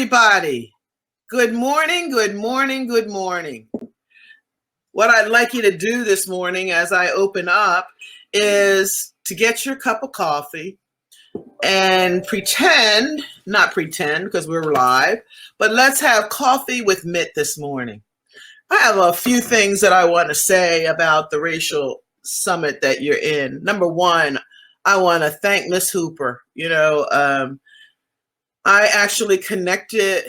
everybody. Good morning, good morning, good morning. What I'd like you to do this morning as I open up is to get your cup of coffee and not pretend because we're live, but let's have coffee with Mitt this morning. I have a few things that I want to say about the racial summit that you're in. Number one, I want to thank Miss Hooper. I actually connected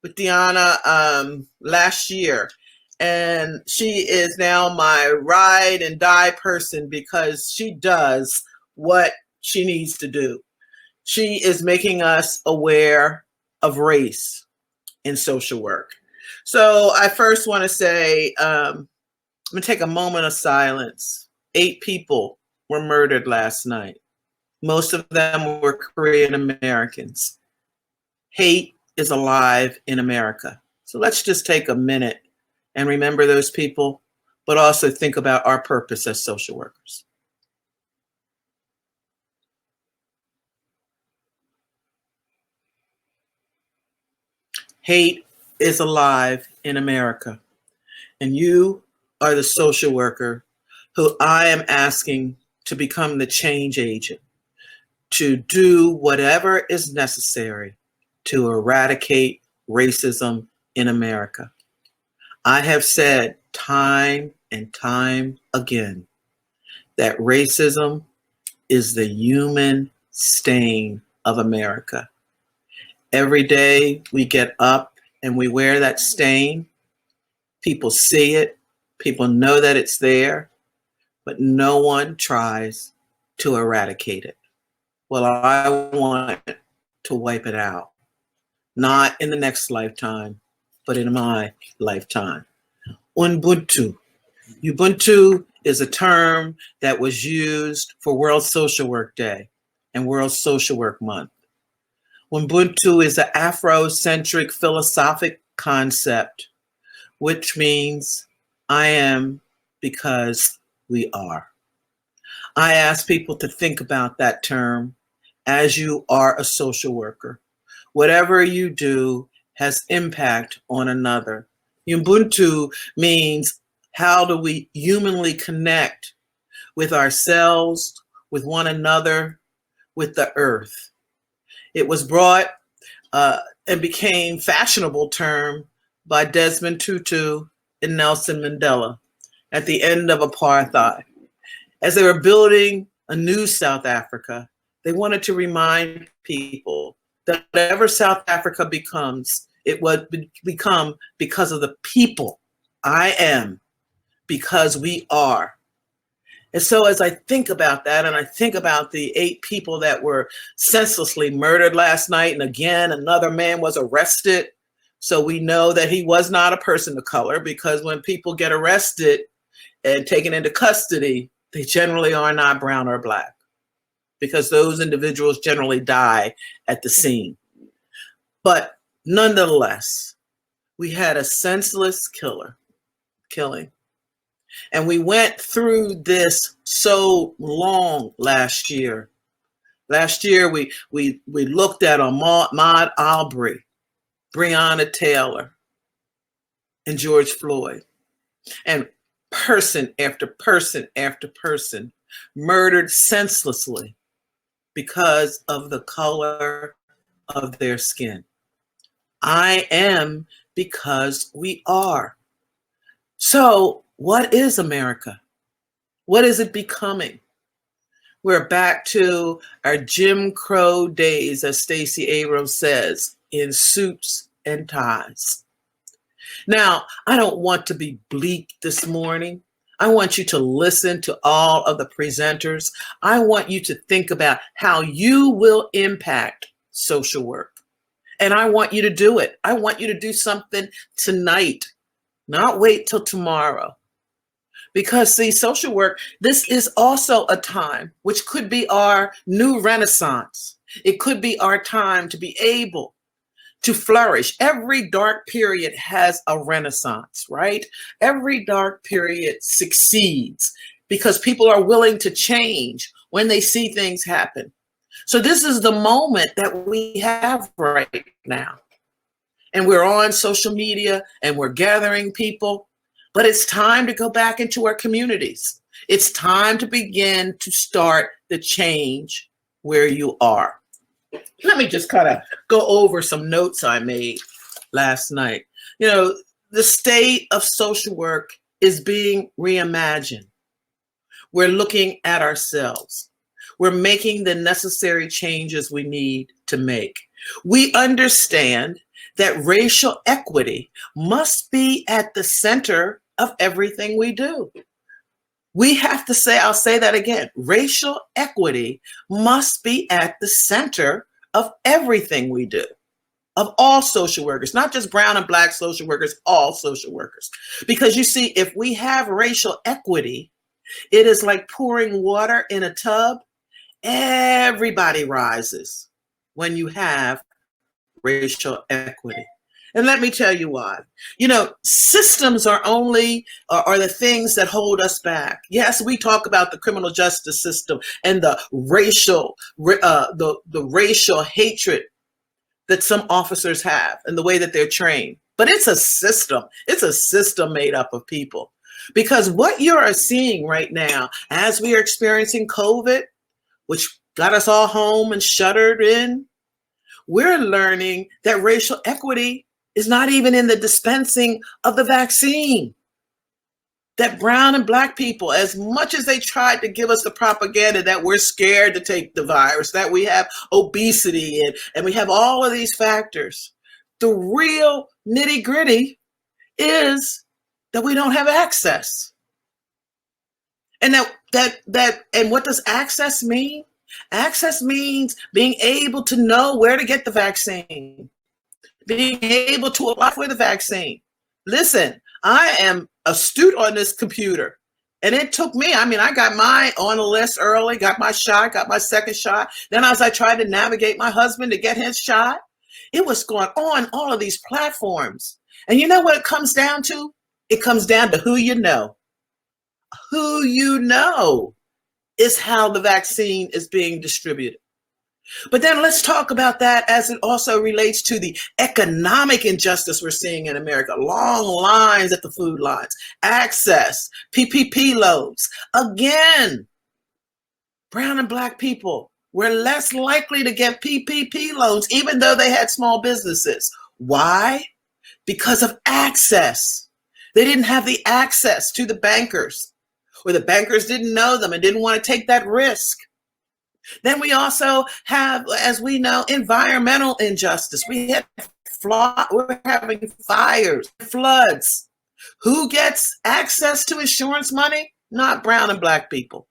with Deanna last year, and she is now my ride and die person because she does what she needs to do. She is making us aware of race in social work. So I first want to say, I'm going to take a moment of silence. 8 people were murdered last night. Most of them were Korean Americans. Hate is alive in America. So let's just take a minute and remember those people, but also think about our purpose as social workers. Hate is alive in America, and you are the social worker who I am asking to become the change agent, to do whatever is necessary to eradicate racism in America. I have said time and time again that racism is the human stain of America. Every day we get up and we wear that stain. People see it. People know that it's there, but no one tries to eradicate it. Well, I want to wipe it out. Not in the next lifetime, but in my lifetime. Ubuntu. Ubuntu is a term that was used for World Social Work Day and World Social Work Month. Ubuntu is an Afrocentric philosophic concept, which means I am because we are. I ask people to think about that term as you are a social worker. Whatever you do has impact on another. Ubuntu means how do we humanly connect with ourselves, with one another, with the earth. It was brought and became fashionable term by Desmond Tutu and Nelson Mandela at the end of apartheid. As they were building a new South Africa, they wanted to remind people that whatever South Africa becomes, it would become because of the people. I am because we are. And so as I think about that, and I think about the 8 people that were senselessly murdered last night, and again, another man was arrested. So we know that he was not a person of color, because when people get arrested and taken into custody, they generally are not brown or black, because those individuals generally die at the scene. But nonetheless, we had a senseless killing. And we went through this so long last year. Last year, we looked at Ahmaud Arbery, Breonna Taylor, and George Floyd. And person after person after person murdered senselessly because of the color of their skin. I am because we are. So what is America? What is it becoming? We're back to our Jim Crow days, as Stacey Abrams says, in suits and ties. Now, I don't want to be bleak this morning. I want you to listen to all of the presenters. I want you to think about how you will impact social work. And I want you to do it. I want you to do something tonight, not wait till tomorrow. Because see, social work, this is also a time which could be our new renaissance. It could be our time to be able to flourish. Every dark period has a renaissance, right? Every dark period succeeds because people are willing to change when they see things happen. So this is the moment that we have right now. and we're on social media and we're gathering people, but it's time to go back into our communities. It's time to begin to start the change where you are. Let me just kind of go over some notes I made last night. You know, the state of social work is being reimagined. We're looking at ourselves. We're making the necessary changes we need to make. We understand that racial equity must be at the center of everything we do. We have to say, I'll say that again, racial equity must be at the center of everything we do, of all social workers, not just brown and black social workers, all social workers. Because you see, if we have racial equity, it is like pouring water in a tub. Everybody rises when you have racial equity. And let me tell you why. You know, systems are the things that hold us back. Yes, we talk about the criminal justice system and the racial hatred that some officers have and the way that they're trained. But it's a system. It's a system made up of people. Because what you are seeing right now, as we are experiencing COVID, which got us all home and shuttered in, we're learning that racial equity is not even in the dispensing of the vaccine. That brown and black people, as much as they tried to give us the propaganda that we're scared to take the virus, that we have obesity and we have all of these factors, the real nitty gritty is that we don't have access. And and what does access mean? Access means being able to know where to get the vaccine, being able to apply for the vaccine. Listen, I am astute on this computer, and it took me, I got mine on the list early, got my shot, got my second shot. Then as I tried to navigate my husband to get his shot, it was going on all of these platforms. And you know what it comes down to? It comes down to who you know. Who you know is how the vaccine is being distributed. But then let's talk about that as it also relates to the economic injustice we're seeing in America. Long lines at the food lines, access, PPP loans. Again, brown and black people were less likely to get PPP loans, even though they had small businesses. Why? Because of access. They didn't have the access to the bankers, or the bankers didn't know them and didn't want to take that risk. Then we also have, as we know, environmental injustice. We're having fires, floods. Who gets access to insurance money? Not brown and black people.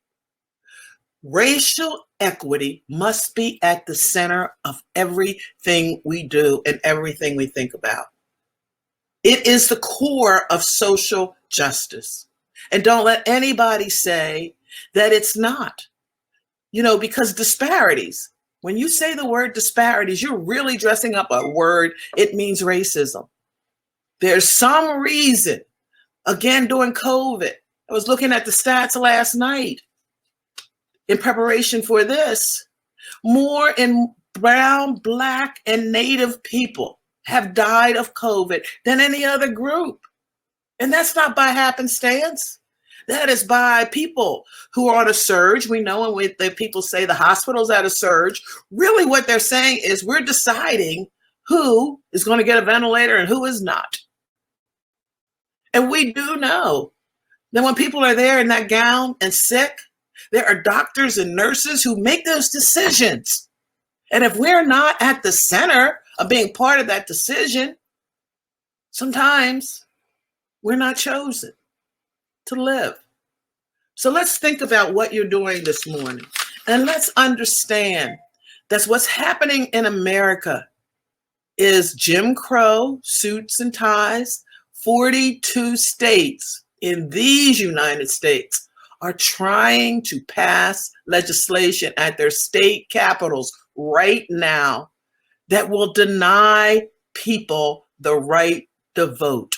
Racial equity must be at the center of everything we do and everything we think about. It is the core of social justice. And don't let anybody say that it's not. You know, because disparities, when you say the word disparities, you're really dressing up a word. It means racism. There's some reason, again, during COVID, I was looking at the stats last night in preparation for this, more in brown, black, and Native people have died of COVID than any other group. And that's not by happenstance. That is by people who are on a surge. We know when people say the hospital's at a surge, really what they're saying is we're deciding who is going to get a ventilator and who is not. And we do know that when people are there in that gown and sick, there are doctors and nurses who make those decisions. And if we're not at the center of being part of that decision, sometimes we're not chosen to live. So let's think about what you're doing this morning. And let's understand that what's happening in America is Jim Crow, suits and ties. 42 states in these United States are trying to pass legislation at their state capitals right now that will deny people the right to vote.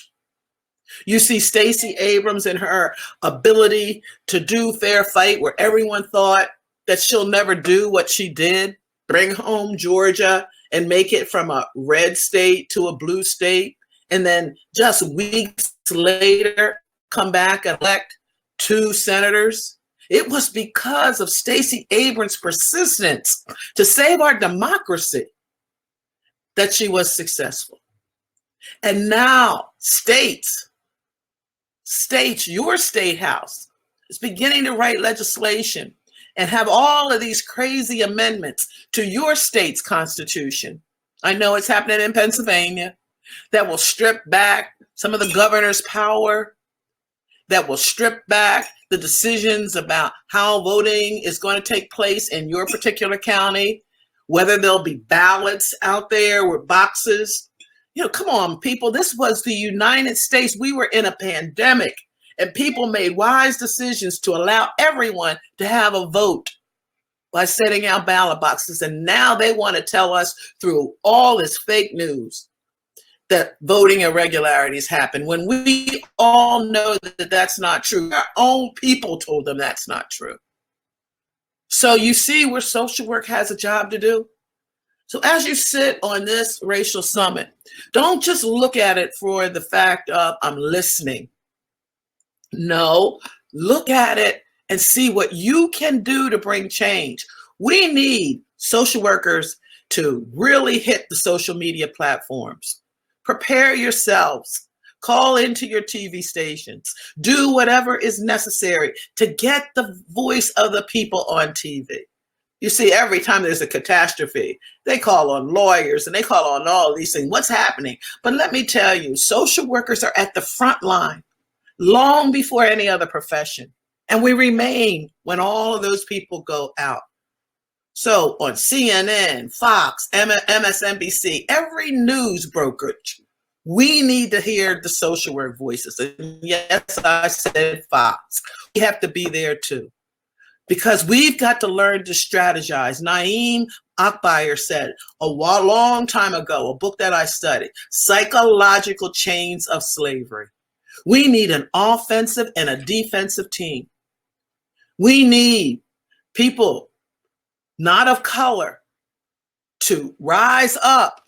You see Stacey Abrams and her ability to do fair fight, where everyone thought that she'll never do what she did, bring home Georgia and make it from a red state to a blue state, and then just weeks later come back and elect 2 senators. It was because of Stacey Abrams' persistence to save our democracy that she was successful. And now states, your state house is beginning to write legislation and have all of these crazy amendments to your state's constitution. I know it's happening in Pennsylvania, that will strip back some of the governor's power, that will strip back the decisions about how voting is going to take place in your particular county, whether there'll be ballots out there with boxes. Come on, people. This was the United States. We were in a pandemic, and people made wise decisions to allow everyone to have a vote by setting out ballot boxes. And now they want to tell us through all this fake news that voting irregularities happen, when we all know that that's not true. Our own people told them that's not true. So you see where social work has a job to do. So as you sit on this racial summit, don't just look at it for the fact of I'm listening. No, look at it and see what you can do to bring change. We need social workers to really hit the social media platforms. Prepare yourselves. Call into your TV stations. Do whatever is necessary to get the voice of the people on TV. You see, every time there's a catastrophe, they call on lawyers and they call on all of these things. What's happening? But let me tell you, social workers are at the front line long before any other profession. And we remain when all of those people go out. So on CNN, Fox, MSNBC, every news brokerage, we need to hear the social work voices. And yes, I said Fox. We have to be there too, because we've got to learn to strategize. Naeem Akbar said a long time ago, a book that I studied, Psychological Chains of Slavery. We need an offensive and a defensive team. We need people not of color to rise up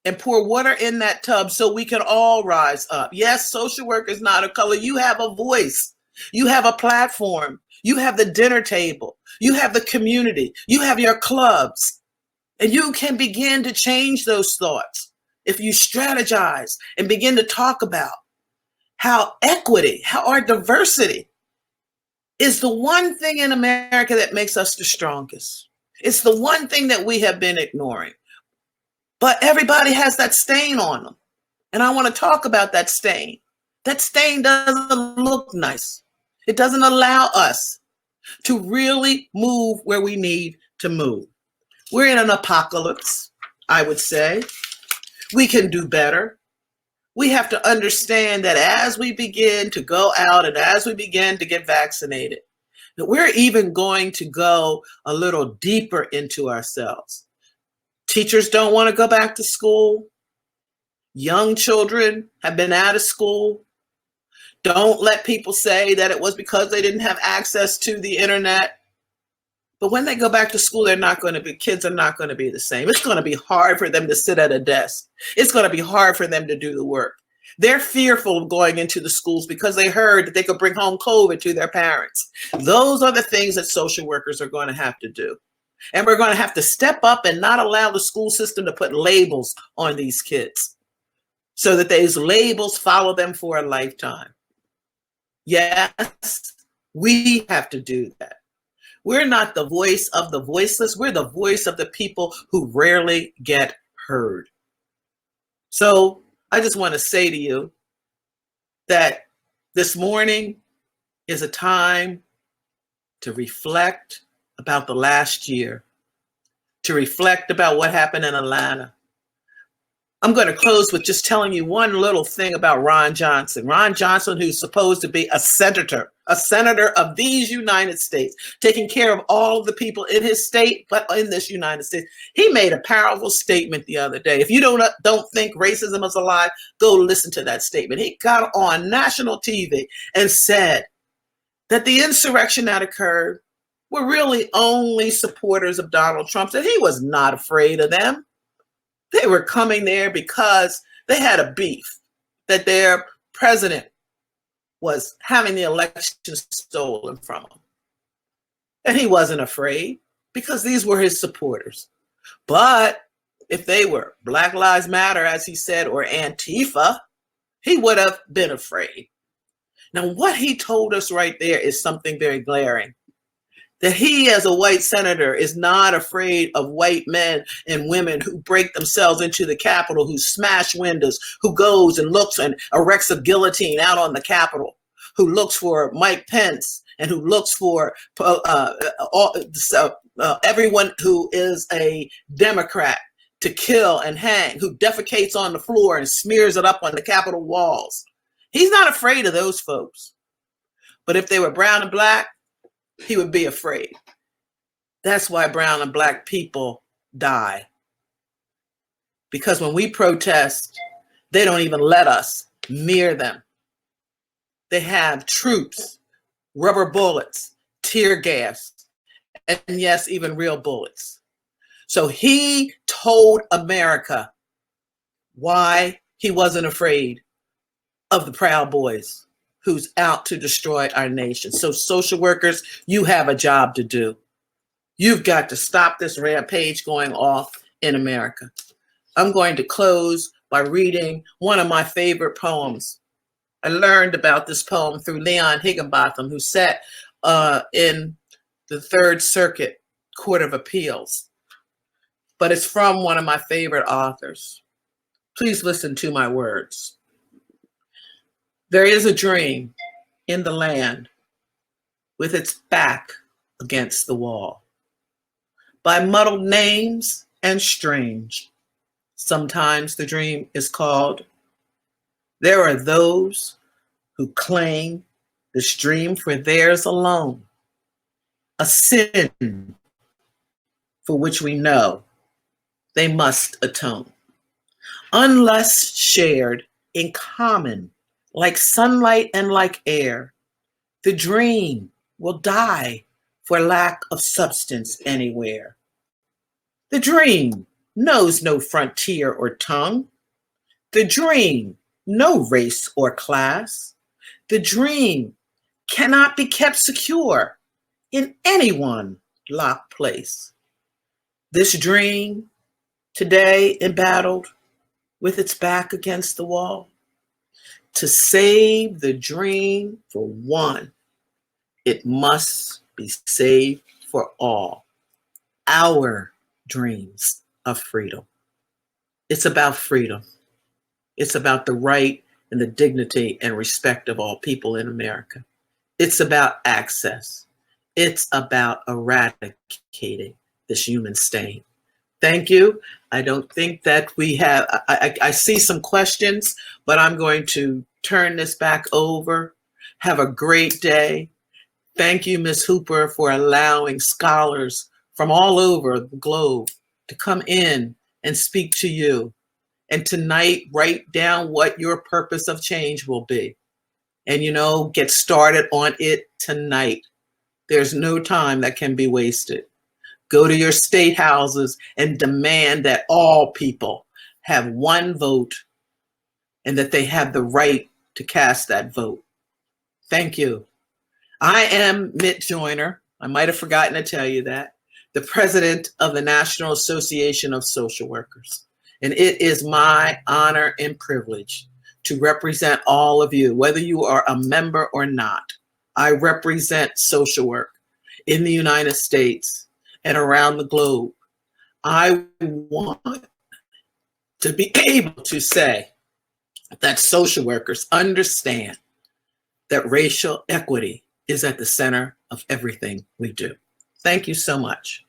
and pour water in that tub so we can all rise up. Yes, social work is not of color. You have a voice. You have a platform. You have the dinner table. You have the community. You have your clubs. And you can begin to change those thoughts if you strategize and begin to talk about how equity, how our diversity is the one thing in America that makes us the strongest. It's the one thing that we have been ignoring. But everybody has that stain on them. And I want to talk about that stain. That stain doesn't look nice. It doesn't allow us to really move where we need to move. We're in an apocalypse, I would say. We can do better. We have to understand that as we begin to go out and as we begin to get vaccinated, that we're even going to go a little deeper into ourselves. Teachers don't want to go back to school. Young children have been out of school. Don't let people say that it was because they didn't have access to the internet. But when they go back to school, kids are not going to be the same. It's going to be hard for them to sit at a desk. It's going to be hard for them to do the work. They're fearful of going into the schools because they heard that they could bring home COVID to their parents. Those are the things that social workers are going to have to do. And we're going to have to step up and not allow the school system to put labels on these kids so that these labels follow them for a lifetime. Yes, we have to do that. We're not the voice of the voiceless. We're the voice of the people who rarely get heard. So I just want to say to you that this morning is a time to reflect about the last year, to reflect about what happened in Atlanta. I'm going to close with just telling you one little thing about Ron Johnson. Ron Johnson, who's supposed to be a senator of these United States, taking care of all of the people in his state, but in this United States. He made a powerful statement the other day. If you don't think racism is alive, go listen to that statement. He got on national TV and said that the insurrection that occurred were really only supporters of Donald Trump, that he was not afraid of them. They were coming there because they had a beef that their president was having the election stolen from him. And he wasn't afraid because these were his supporters. But if they were Black Lives Matter, as he said, or Antifa, he would have been afraid. Now, what he told us right there is something very glaring. That he, as a white senator, is not afraid of white men and women who break themselves into the Capitol, who smash windows, who goes and looks and erects a guillotine out on the Capitol, who looks for Mike Pence, and who looks for everyone who is a Democrat to kill and hang, who defecates on the floor and smears it up on the Capitol walls. He's not afraid of those folks. But if they were brown and black, he would be afraid. That's why brown and black people die. Because when we protest, they don't even let us near them. They have troops, rubber bullets, tear gas, and yes, even real bullets. So he told America why he wasn't afraid of the Proud Boys who's out to destroy our nation. So social workers, you have a job to do. You've got to stop this rampage going off in America. I'm going to close by reading one of my favorite poems. I learned about this poem through Leon Higginbotham, who sat in the Third Circuit Court of Appeals. But it's from one of my favorite authors. Please listen to my words. There is a dream in the land with its back against the wall. By muddled names and strange, sometimes the dream is called. There are those who claim this dream for theirs alone, a sin for which we know they must atone. Unless shared in common, like sunlight and like air, the dream will die for lack of substance anywhere. The dream knows no frontier or tongue. The dream, no race or class. The dream cannot be kept secure in any one locked place. This dream, today embattled with its back against the wall, to save the dream for one, it must be saved for all. Our dreams of freedom. It's about freedom. It's about the right and the dignity and respect of all people in America. It's about access. It's about eradicating this human stain. Thank you. I don't think that we have, I see some questions, but I'm going to turn this back over. Have a great day. Thank you, Ms. Hooper, for allowing scholars from all over the globe to come in and speak to you. And tonight, write down what your purpose of change will be. And, get started on it tonight. There's no time that can be wasted. Go to your state houses and demand that all people have one vote and that they have the right to cast that vote. Thank you. I am Mitt Joyner. I might have forgotten to tell you that. The president of the National Association of Social Workers. And it is my honor and privilege to represent all of you, whether you are a member or not. I represent social work in the United States and around the globe. I want to be able to say that social workers understand that racial equity is at the center of everything we do. Thank you so much.